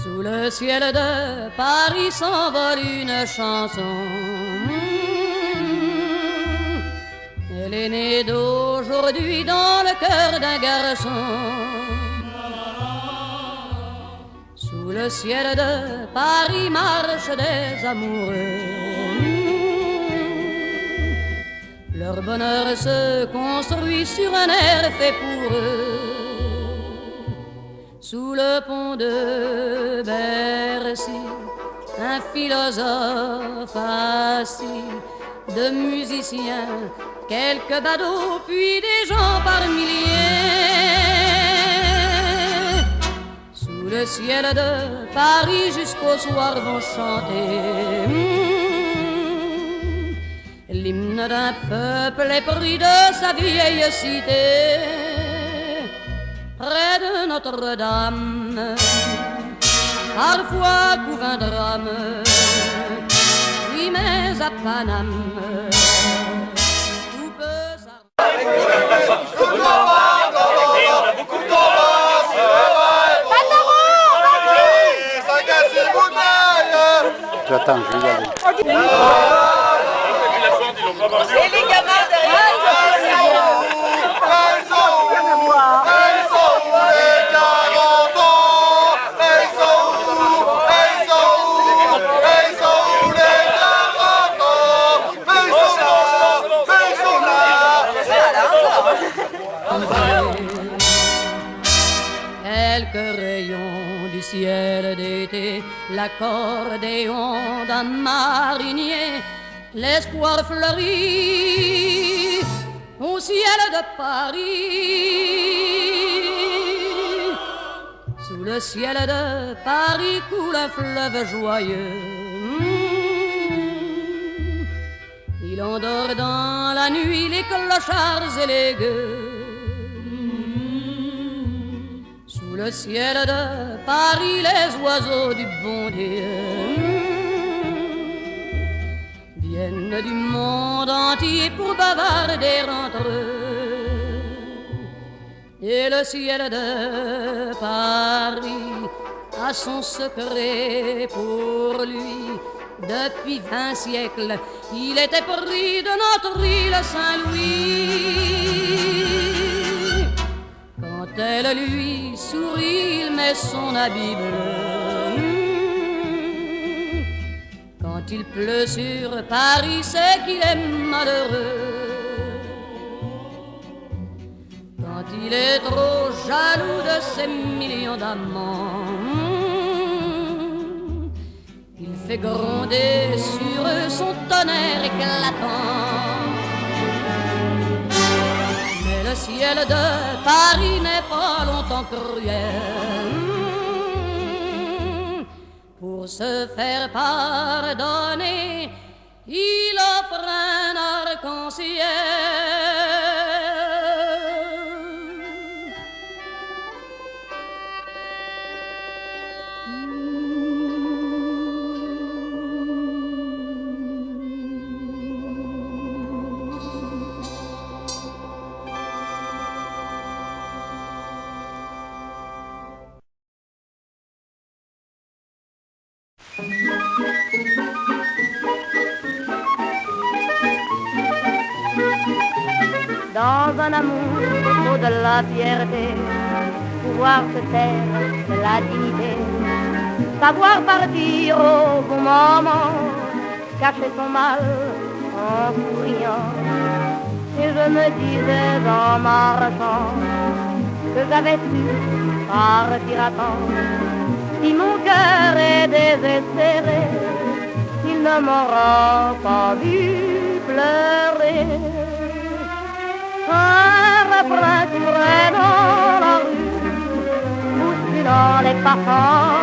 Sous le ciel de Paris s'envole une chanson. Elle est née d'aujourd'hui dans le cœur d'un garçon. Sous le ciel de Paris marchent des amoureux. Leur bonheur se construit sur un air fait pour eux. Sous le pont de Bercy, un philosophe assis, de musiciens, quelques badauds, puis des gens par milliers. Sous le ciel de Paris jusqu'au soir vont chanter l'hymne d'un peuple épris de sa vieille cité. Près de Notre-Dame, parfois couvre un drame, oui mais à Paname, tout peut s'arranger. J'attends, je vais y aller. Et les gamins derrière. Quelques rayons du ciel d'été, l'accordéon d'un marinier, l'espoir fleurit au ciel de Paris. Sous le ciel de Paris coule un fleuve joyeux. Il endort dans la nuit les clochards et les gueux. Sous le ciel de Paris, les oiseaux du bon Dieu viennent du monde entier pour bavarder entre eux. Et le ciel de Paris a son secret pour lui. Depuis 20 siècles, il était pris de notre île Saint-Louis. Quand elle lui sourit, il met son habit bleu. Quand il pleut sur Paris, c'est qu'il est malheureux. Quand il est trop jaloux de ses millions d'amants, il fait gronder sur eux son tonnerre éclatant. Mais le ciel de Paris n'est pas longtemps cruel. Pour se faire pardonner, il offre un arc-en-ciel. Dans un amour au-delà de la fierté, pouvoir se taire de la dignité, savoir partir au bon moment, cacher son mal en souriant. Et je me disais en marchant que j'avais su partir à temps. Si mon cœur est désespéré, il ne m'aura pas vu pleurer. Un refrain courait dans la rue, bousculant les passants,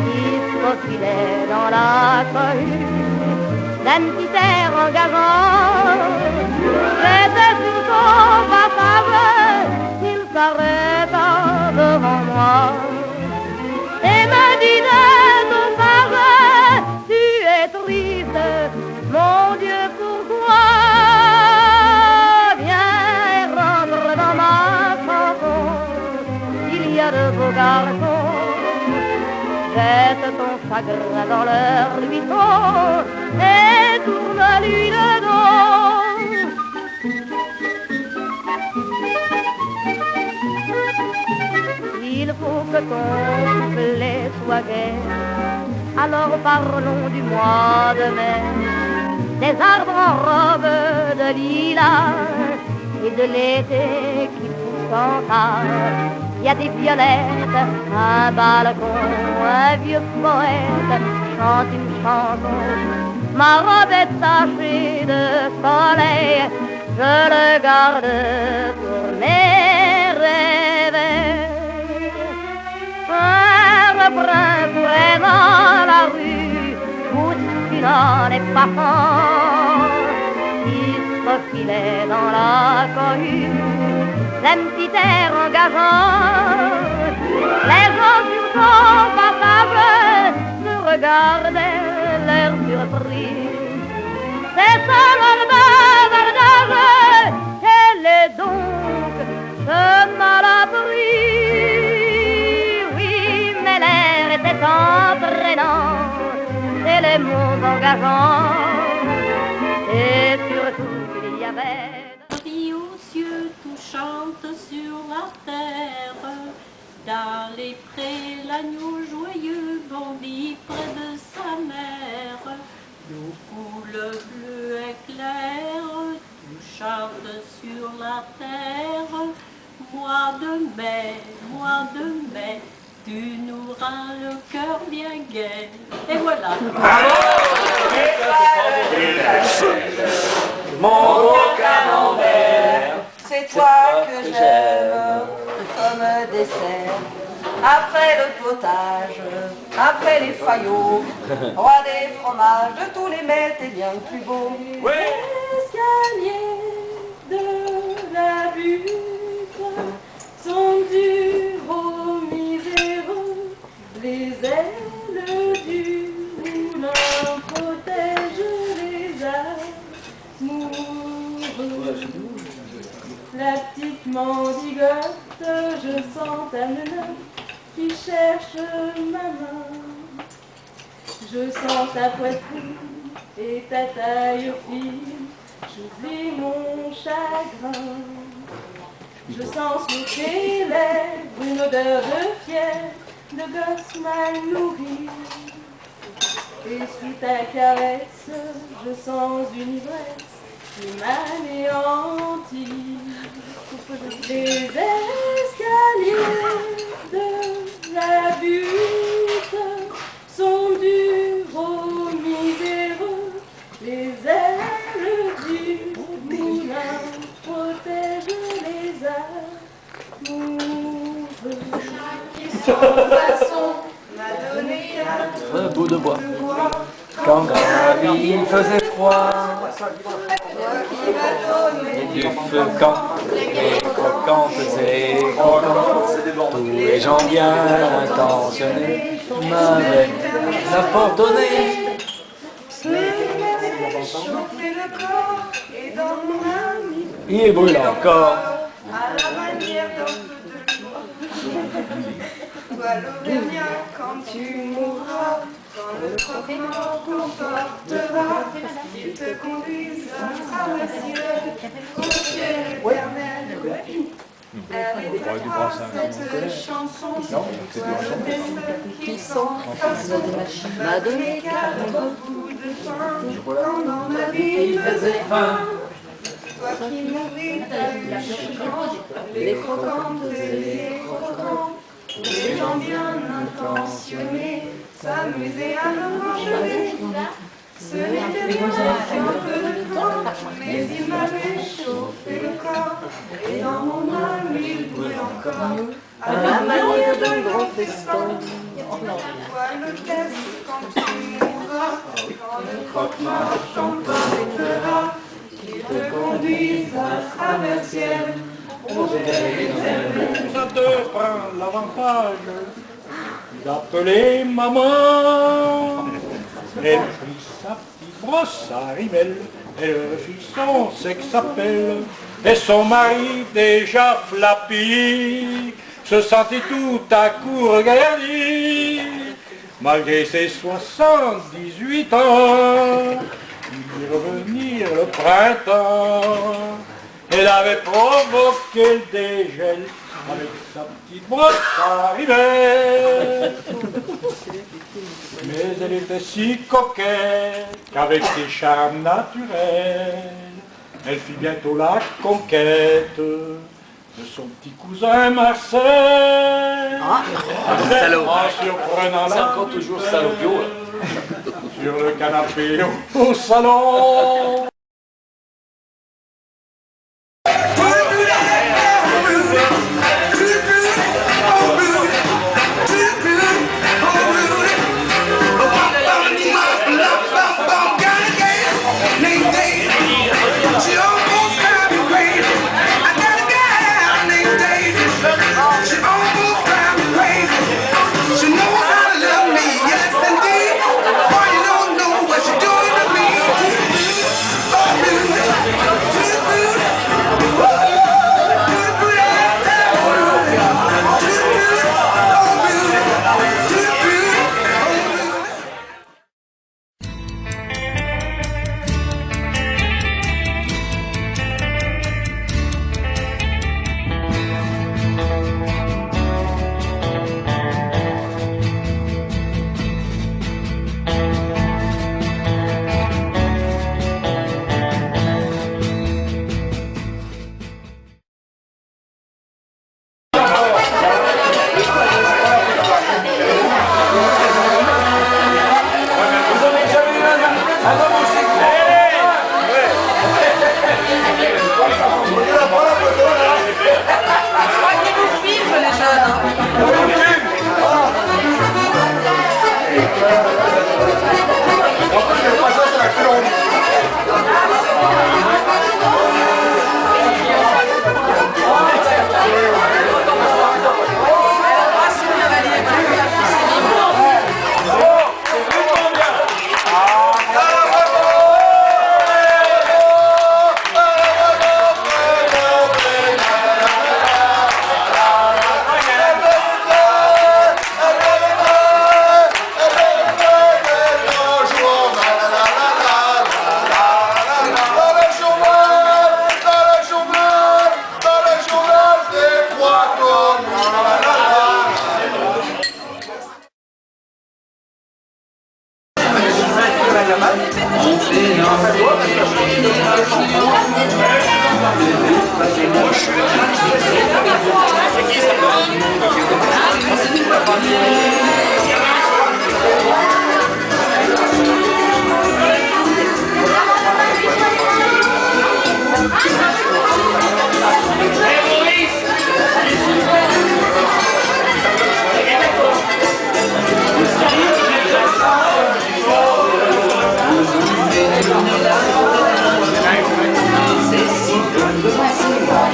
qui se faufilait dans la cohue d'un petit air engageant. J'étais sur son passage, il s'arrêta devant moi et me disait tout sage, tu es triste, mon Dieu, pourquoi? De beaux garçons chagrin dans leur buisson et tourne-lui le dos. Il faut que ton soufflet soit gai, alors parlons du mois de mai, des arbres en robe de lilas et de l'été qui pousse en tas. Il y a des violettes, un balcon, un vieux poète chante une chanson. Ma robe est tachée de soleil, je le garde pour mes rêves. Un refrain courait dans la rue, bousculant les passants qui se faisaient dans la cohue. Un petit air engageant, les gens sur son passage se regardaient l'air surpris. C'est seulement le bavardage, elle est donc ce malabri. Oui, mais l'air était entraînant, et les mots engageants, et surtout il y avait aux cieux, tout chante sur la terre. Dans les prés, l'agneau joyeux bondit près de sa mère. L'eau coule bleu éclair, tout chante sur la terre. Mois de mai, tu nous rends le cœur bien gai. Et voilà. Mon beau camembert, c'est toi que j'aime comme dessert. Après le potage, après les faillots, roi des fromages, de tous les mets, t'es bien le plus beau. Oui. L'escalier de la butte sont durs aux miséreux, les ailes du moulin protègent les amoureux. La petite mendigote, je sens ta menotte qui cherche ma main. Je sens ta poitrine et ta taille fine, j'oublie mon chagrin. Je sens sur tes lèvres une odeur de fièvre, de gosse mal nourri. Et sous ta caresse, je sens une ivresse qui m'anéantit. Les escaliers de la butte sont durs aux miséreux, les ailes du moulin protègent les amoureux. Son façon m'a donné un bout de bois. Quand dans la vie il faisait froid, et du feu quand les croquantes et croquants, tous les gens bien intentionnés m'avaient apporté. Il brûle encore. À la manière d'un feu de joie. Toi l'Auvergnat, quand tu mourras, quand le croque-mort t'emportera, il te conduisera à la ciel, au ciel éternel. Répète-moi cette chanson, toi le ceux qui sont m'a donné 4 bouts de pain, quand dans ma vie il faisait faim. Toi qui nourris ta chant, les croquantes et les croquants, les gens bien intentionnés s'amusaient à me manger. Ce n'était pas un peu de temps, mais il m'avait chauffé le corps, et dans mon âme il brûle encore, à la manière d'un grand festin. Toi le test quand tu mourras, quand le croque-mort t'emportera, qu'il te conduise à travers ciel. Ça te prend l'avantage d'appeler maman. Elle prit sa petite brosse à rimel, elle fit son sexe appel, et son mari déjà flappy se sentit tout à coup regardé. malgré ses 78 ans, il vit revenir le printemps. Elle avait provoqué le dégel avec sa petite brosse à rivelle. Mais elle était si coquette qu'avec ses charmes naturels, elle fit bientôt la conquête de son petit cousin Marcel. salaud. En surprenant C'est la encore toujours salopio. sur le canapé au salon.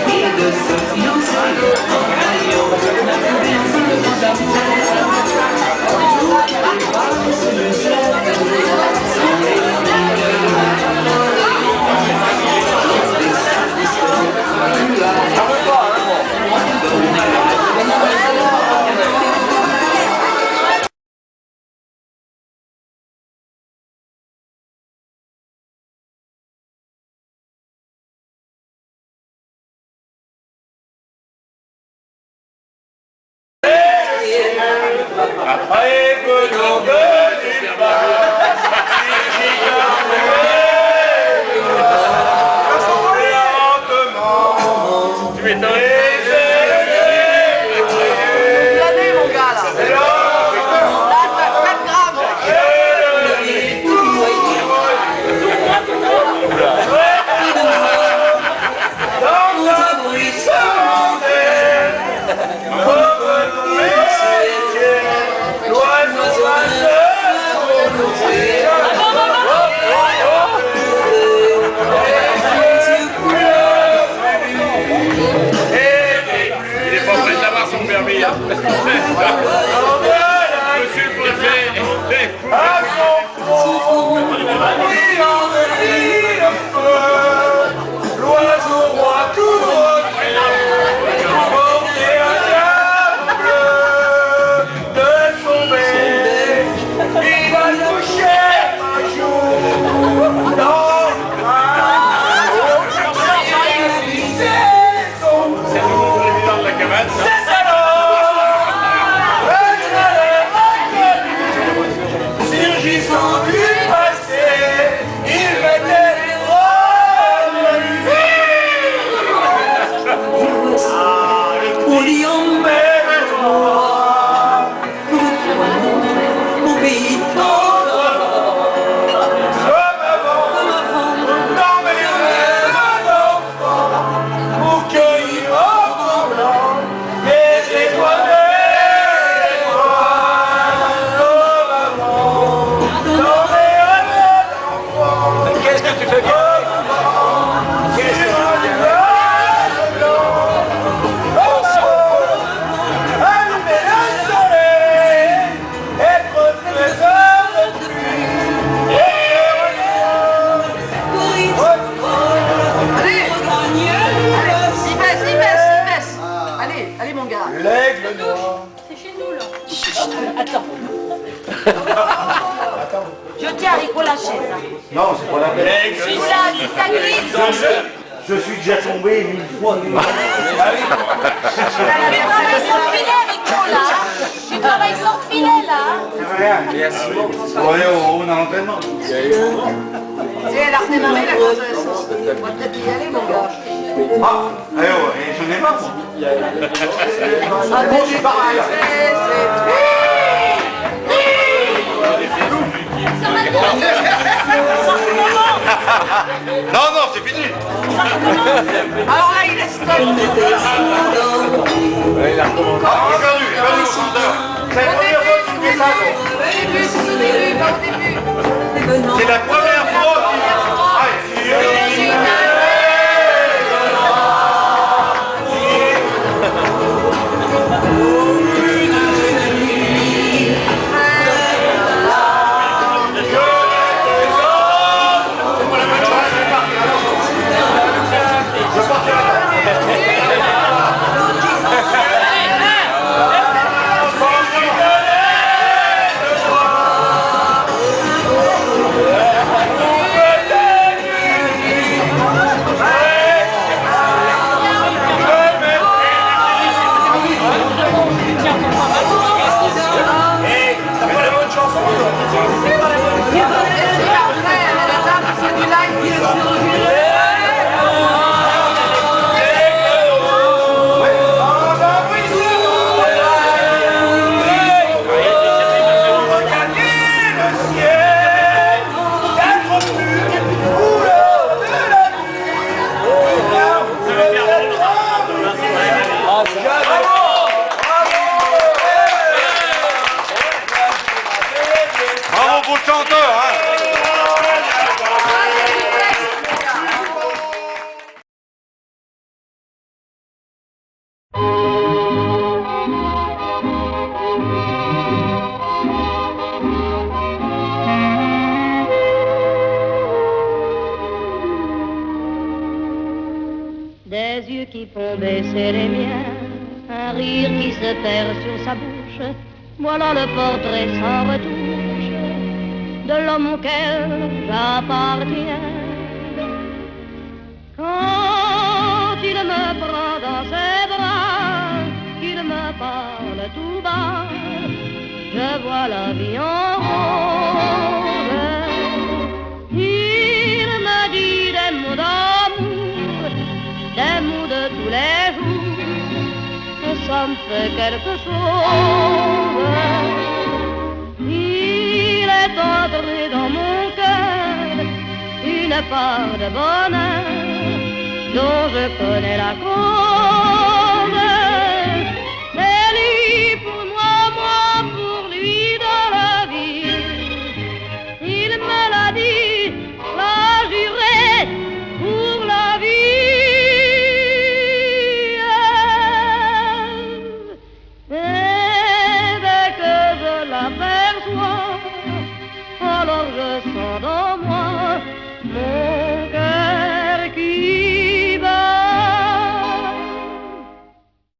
Et de se fiancer, C'est le président de la cabane. Surgissant du passé, il mettait les rôles de lui. Oublions même mon pays comme avant, dans mes rêves d'enfant, pour cueillir en blanc les étoiles. Qu'est-ce que tu fais bien? Allumer le soleil, être trésor de pluie, et Allez, baisse. Allez, mon gars. l'aigle noir. C'est chez nous, là. Attends. Je tiens avec la chaise. Non, c'est pas la peine. Ça glisse. Je suis déjà tombé 1000 fois. Tu travailles sans filet avec moi, là. Tu travailles sans filet, là. Merci beaucoup. Ouais, on a l'entraînement. Elle a redémarré la grossesse. On va peut-être y aller, mon gars. Ah, allez, j'en ai marre, moi. Ah, bon, c'est pareil. Non, non, c'est fini. Alors là, il laisse tomber. Il a recommencé. Ah, j'ai perdu le compteur. C'est la première fois que tu fais ça, donc. C'est la première fois qu'il... Bravo pour le chanteur, hein. Des yeux qui font baisser les miens, un rire qui se perd sur sa bouche, voilà le portrait sans retouche de l'homme auquel j'appartiens. Quand il me prend dans ses bras, qu'il me parle tout bas, je vois la vie en rose. Il me dit des mots d'amour, des mots de tous les jours, que ça me fait quelque chose. Il est entré dans mon cœur une part de bonheur dont je connais la cause.